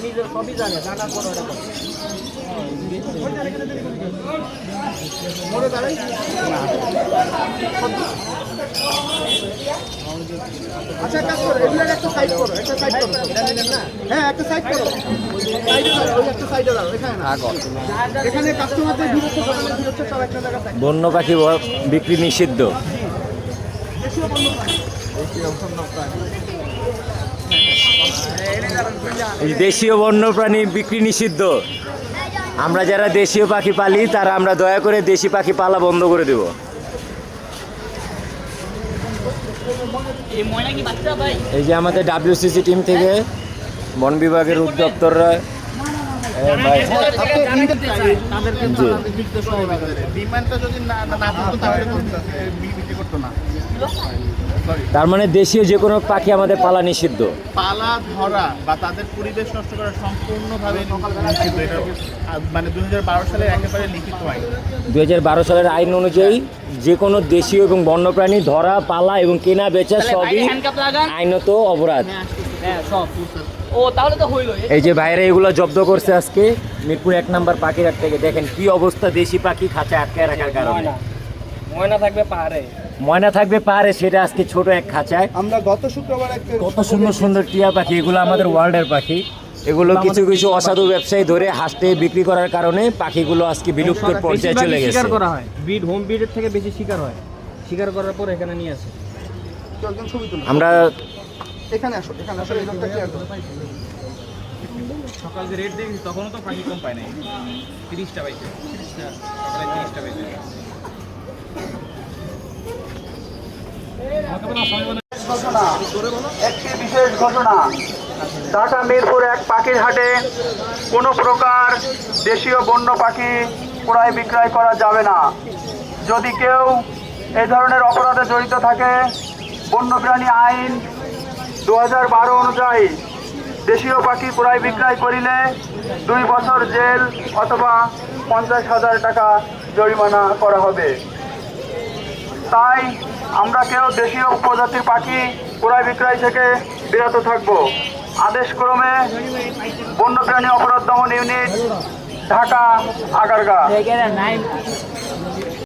নিজের সবই জানে, জানার পর আচ্ছা কাজ করো, এগুলোর একটা সাইড করো, একটা সাইড করো। হ্যাঁ একটা সাইড করো, সাইডে দাও, ওই একটা সাইডে দাও, এখানে না, এখানে কাস্টমারদের বিরুদ্ধে দোকানের বিরুদ্ধে সব একটা জায়গা থাকে। বন্য পাখি বিক্রি নিষিদ্ধ। দেশীয় বন্যপ্রাণী বিক্রি নিষিদ্ধ। আমরা যারা দেশীয় পাখি পালি তারা আমরা দয়া করে দেশি পাখি পালা বন্ধ করে দেব। এই যে আমাদের WCC টিম থেকে বন বিভাগের উদ্যোক্তররা তার মানে দেশীয় যে কোনো পাখি আমাদের পালা নিষিদ্ধ। পালা ধরা বা তাদের পরিবেশ নষ্ট করা সম্পূর্ণভাবে নিষিদ্ধ। এটা মানে 2012 সালের একেবারে লিখিত আইন। 2012 সালের আইন অনুযায়ী যে কোনো দেশীয় এবং বন্যপ্রাণী ধরা, পালা এবং কেনা বেচা সবই আইনত অপরাধ। ও তাহলে তো হইলো। এই যে বাইরে এগুলো জব্দ করছে আজকে মিরপুর 1 নম্বর পাখিরহাট থেকে। দেখেন কি অবস্থা দেশি পাখি খাঁচায় আটকে রাখার কারণে। ময়না থাকবে পাহাড়ে, ময়না থাকবে পাহাড়ে, সেটা আজকে ছোট এক খাঁচায়। আমরা গত শুক্রবার কত সুন্দর সুন্দর টিয়া পাখি, এগুলো আমাদের ওয়ার্ল্ডের পাখি। এগুলো কিছু কিছু অসাধু ব্যবসায়ী ধরে হাসতে বিক্রি করার কারণে পাখিগুলো আজকে বিলুপ্তর পর্যায়ে চলে গেছে। শিকার করা হয়, বিড হোম বিডের থেকে বেশি শিকার হয়। শিকার করার পর এখানে নিয়ে আসে। আমরা এখানে আসো, এখানে আসো, এই লোকটা ক্লিয়ার করো। সকাল যে রেট দেখি তখনও তো পাখি কম পায় নাই, 30টা পাইছে, 30টা সকালে 30টা পাইছে। একটি বিশেষ ঘটনা, ঢাকা মিরপুর 1 পাখির হাটে কোনো প্রকার দেশীয় বন্য পাখি ক্রয় বিক্রয় করা যাবে না। যদি কেউ এই ধরনের অপরাধে জড়িত থাকে, বন্যপ্রাণী আইন 2012 অনুযায়ী দেশীয় পাখি ক্রয় বিক্রয় করিলে 2 বছর জেল অথবা 50,000 টাকা জরিমানা করা হবে। তাই আমরা কেউ দেশীয় প্রজাতির পাখি ক্রয় বিক্রয় থেকে বিরত থাকব। আদেশক্রমে বন্যপ্রাণী অপরাধ দমন ইউনিট, ঢাকা, আগারগাঁ।